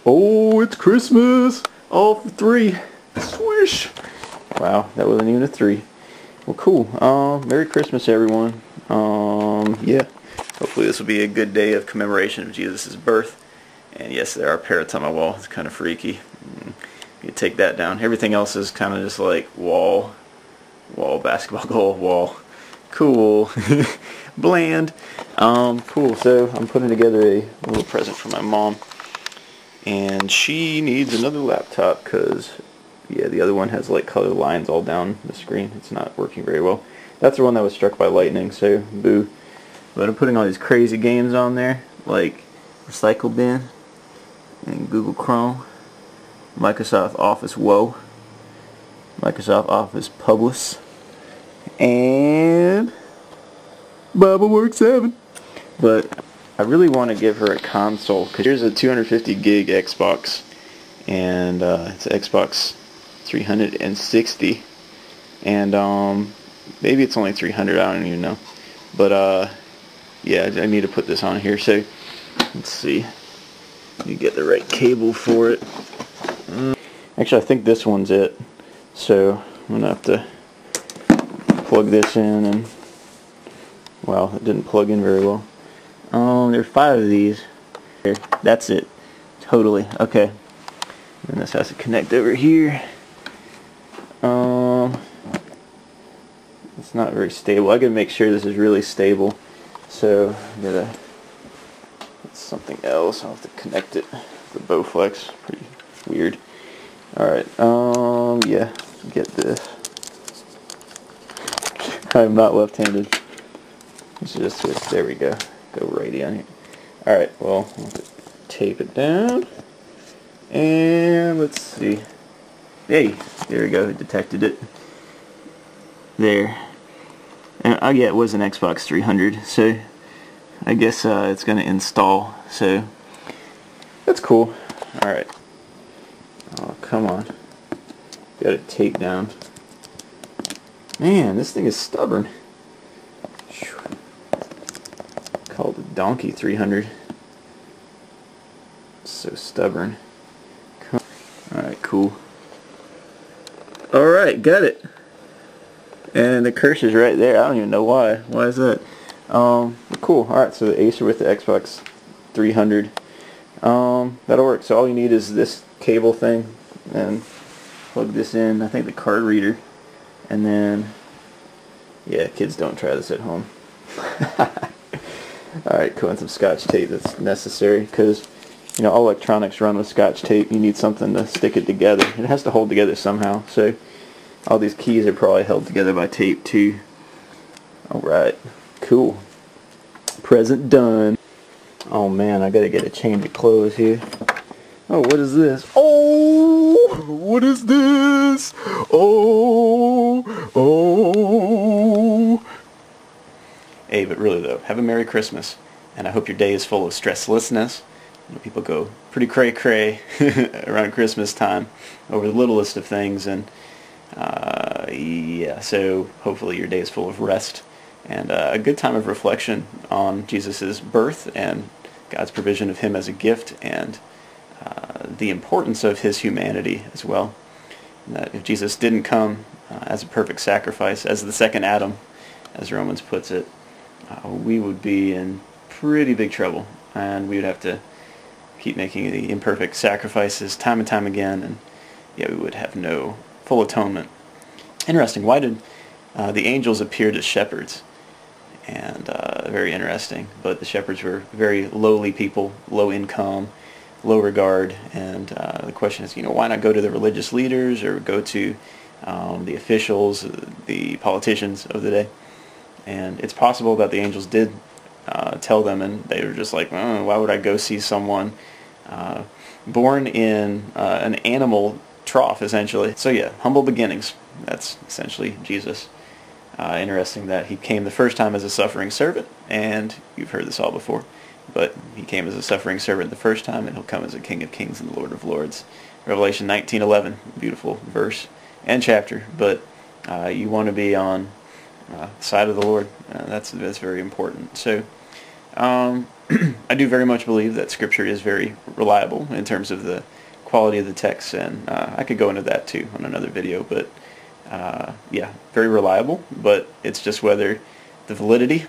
Oh, it's Christmas! All for 3. Swish! Wow, that wasn't even a 3. Well, cool. Merry Christmas, everyone. Yeah. Hopefully this will be a good day of commemoration of Jesus' birth. And yes, there are parrots on my wall. It's kind of freaky. You take that down. Everything else is kind of just like wall, basketball goal, wall. Cool. Bland. Cool. So I'm putting together a little present for my mom. And she needs another laptop because, yeah, the other one has like color lines all down the screen. It's not working very well. That's the one that was struck by lightning, so boo. But I'm putting all these crazy games on there, like Recycle Bin and Google Chrome, Microsoft Office Whoa, Microsoft Office Publish, and BibleWorks 7. But I really want to give her a console, because here's a 250 gig Xbox, and it's an Xbox 360, and maybe it's only 300, I don't even know. But yeah, I need to put this on here, so let's see. You get the right cable for it. Actually, I think this one's it. So I'm gonna have to plug this in, and wow, it didn't plug in very well. There are 5 of these. Here, that's it. Totally. Okay. And this has to connect over here. It's not very stable. I gotta make sure this is really stable. So I gotta. It's something else. I'll have to connect it. The Bowflex. Pretty weird. Alright, yeah, get this. I'm not left-handed. It's just this. There we go. Go right in here. Alright, well, I'll have to tape it down. And let's see. Hey, there we go. It detected it. There. And yeah, it was an Xbox 300, so I guess it's going to install. So that's cool. Alright. Oh, come on. Got it taped down. Man, this thing is stubborn. Called the Donkey 300. It's so stubborn. Alright, cool. Alright, got it. And the cursor's right there. I don't even know why. Why is that? Cool. Alright, so the Acer with the Xbox 300. That'll work. So all you need is this cable thing, and plug this in. I think the card reader. And then, yeah, kids don't try this at home. Alright, cool. And some Scotch tape that's necessary, because you know all electronics run with Scotch tape. You need something to stick it together. It has to hold together somehow. So all these keys are probably held together by tape too. Alright, cool. Present done. Oh man, I gotta get a change of clothes here. Oh, what is this? Oh, what is this? Oh. Hey, but really though, have a Merry Christmas, and I hope your day is full of stresslessness. You know, people go pretty cray-cray around Christmas time over the littlest of things, and yeah, so hopefully your day is full of rest and a good time of reflection on Jesus' birth and God's provision of Him as a gift, and the importance of His humanity as well. And that if Jesus didn't come as a perfect sacrifice, as the second Adam, as Romans puts it, we would be in pretty big trouble, and we would have to keep making the imperfect sacrifices time and time again, and yeah, we would have no full atonement. Interesting. Why did the angels appear to shepherds? And very interesting. But the shepherds were very lowly people, low income, low regard, and the question is, you know, why not go to the religious leaders or go to the officials, the politicians of the day? And it's possible that the angels did tell them, and they were just like, oh, why would I go see someone born in an animal trough, essentially? So yeah, humble beginnings. That's essentially Jesus. Interesting that He came the first time as a suffering servant, and you've heard this all before, but He came as a suffering servant the first time, and He'll come as a King of Kings and the Lord of Lords. Revelation 19:11, beautiful verse and chapter, but you want to be on the side of the Lord. That's very important. So I do very much believe that Scripture is very reliable in terms of the quality of the text, and I could go into that too on another video, but yeah, very reliable, but it's just whether the validity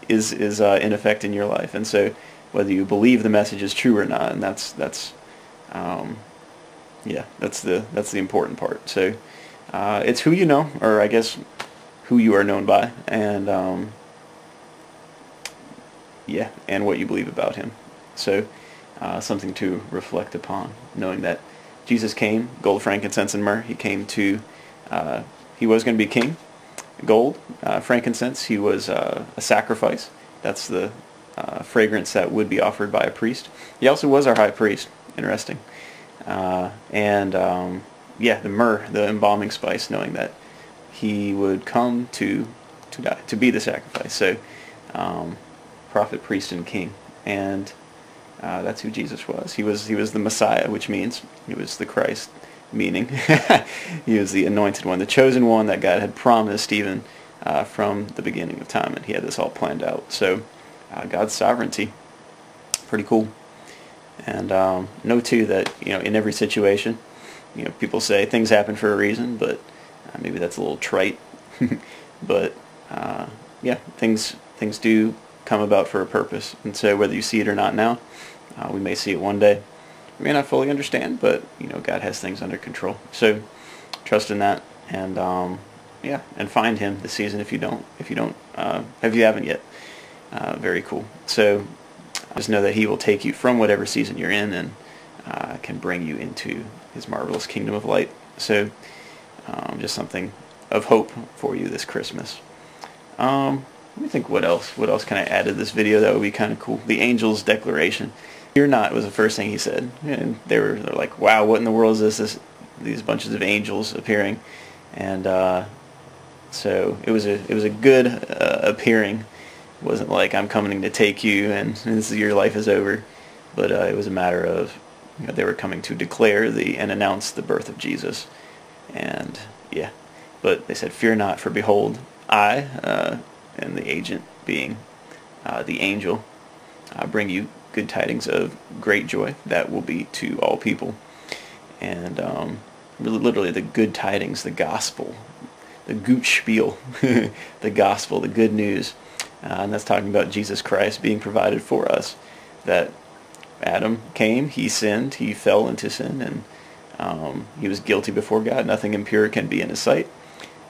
is in effect in your life, and so whether you believe the message is true or not, and yeah, that's the important part. So it's who you know, or I guess who you are known by, and yeah, and what you believe about him. So something to reflect upon, knowing that Jesus came, gold, frankincense, and myrrh. He came to, he was going to be king. Gold, frankincense, he was a sacrifice. That's the fragrance that would be offered by a priest. He also was our high priest. Interesting. And yeah, the myrrh, the embalming spice, knowing that he would come to die, to be the sacrifice. So prophet, priest, and king. And that's who Jesus was. He was the Messiah, which means he was the Christ, meaning he was the anointed one, the chosen one that God had promised even from the beginning of time, and he had this all planned out. So God's sovereignty, pretty cool. And know too that in every situation, people say things happen for a reason, but maybe that's a little trite. But yeah, things do come about for a purpose, and so whether you see it or not now, we may see it one day. We may not fully understand, but God has things under control. So trust in that, and yeah, and find him this season if you haven't yet. Very cool. So just know that he will take you from whatever season you're in and can bring you into his marvelous kingdom of light. So just something of hope for you this Christmas. Let me think, what else can I add to this video that would be kind of cool. The angel's declaration. Fear not was the first thing he said, and they're like, wow, what in the world is this? These bunches of angels appearing, and so it was a good appearing. It wasn't like I'm coming to take you and your life is over, but it was a matter of they were coming to declare and announce the birth of Jesus, and yeah, but they said, fear not, for behold, I and the agent being the angel bring you good tidings of great joy that will be to all people. And really, literally, the good tidings, the gospel, the gut spiel, the gospel, the good news. And that's talking about Jesus Christ being provided for us. That Adam came, he sinned, he fell into sin, and he was guilty before God. Nothing impure can be in his sight.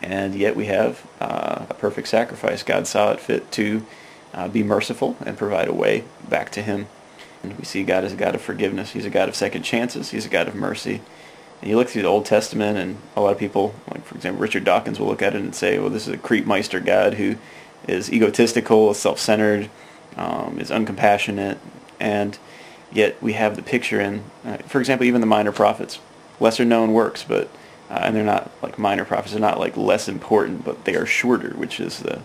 And yet we have a perfect sacrifice. God saw it fit to be merciful and provide a way back to him. And we see God as a God of forgiveness. He's a God of second chances. He's a God of mercy. And you look through the Old Testament, and a lot of people, like for example Richard Dawkins, will look at it and say, well, this is a Creepmeister God who is egotistical, self-centered, is uncompassionate. And yet we have the picture in, for example, even the minor prophets. Lesser known works, but and they're not like minor prophets. They're not like less important, but they are shorter, which is the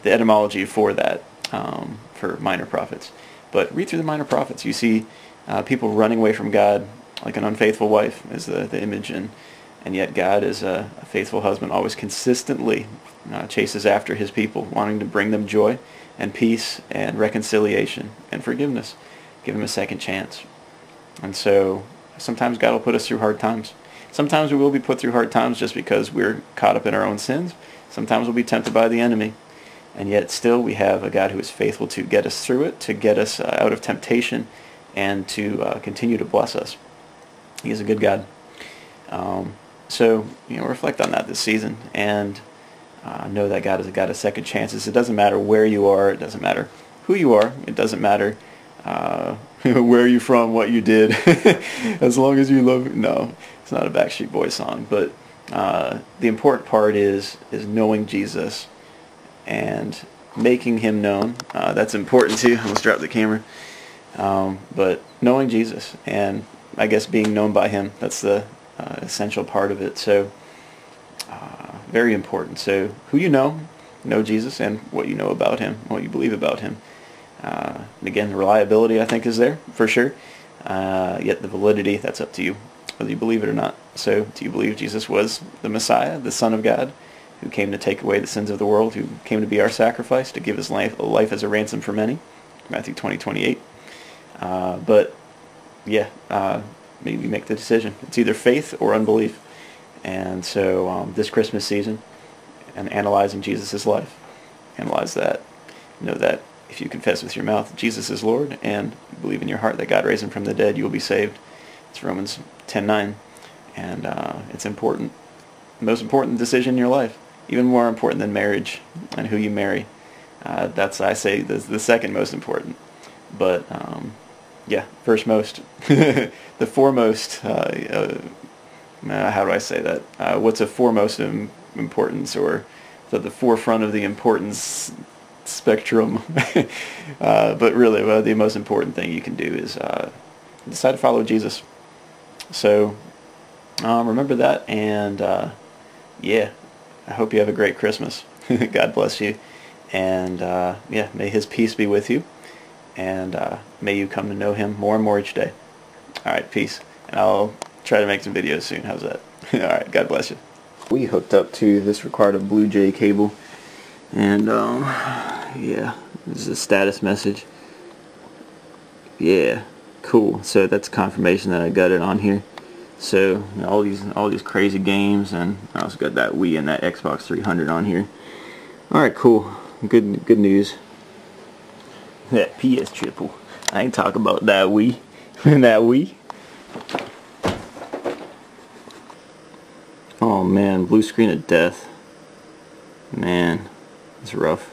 etymology for that, for minor prophets. But read through the minor prophets. You see people running away from God, like an unfaithful wife is the image, and yet God is a faithful husband, always consistently chases after his people, wanting to bring them joy and peace and reconciliation and forgiveness. Give him a second chance. And so sometimes God will put us through hard times. Sometimes we will be put through hard times just because we're caught up in our own sins. Sometimes we'll be tempted by the enemy. And yet still we have a God who is faithful to get us through it, to get us out of temptation, and to continue to bless us. He is a good God. So reflect on that this season, and know that God is a God of second chances. It doesn't matter where you are. It doesn't matter who you are. It doesn't matter where you're from, what you did. As long as you love. No, it's not a Backstreet Boys song. But the important part is knowing Jesus and making him known. That's important too. I almost dropped the camera. But knowing Jesus and I guess being known by him, that's the essential part of it. So very important. So who you know Jesus, and what you know about him, what you believe about him. And again, the reliability I think is there for sure. Yet the validity, that's up to you, whether you believe it or not. So do you believe Jesus was the Messiah, the Son of God, who came to take away the sins of the world, who came to be our sacrifice, to give his life as a ransom for many? Matthew 20:28. But yeah, maybe make the decision. It's either faith or unbelief. And so this Christmas season, and analyzing Jesus' life, analyze that. Know that if you confess with your mouth Jesus is Lord and believe in your heart that God raised him from the dead, you will be saved. It's Romans 10:9. And it's important. The most important decision in your life. Even more important than marriage and who you marry. That's, I say, the second most important. But yeah, first most. The foremost, how do I say that? What's of foremost importance, or the forefront of the importance spectrum? But really, the most important thing you can do is decide to follow Jesus. So remember that, and yeah, I hope you have a great Christmas. God bless you, and yeah, may his peace be with you, and may you come to know him more and more each day. Alright, peace, and I'll try to make some videos soon. How's that? Alright, God bless you. We hooked up to this required a Blue Jay cable, and yeah, this is a status message. Yeah, cool. So that's confirmation that I got it on here. So you know, all these crazy games, and I also got that Wii and that Xbox 300 on here. Alright, cool. Good news. That PS triple. I ain't talking about that Wii. That Wii. Oh man, blue screen of death. Man, it's rough.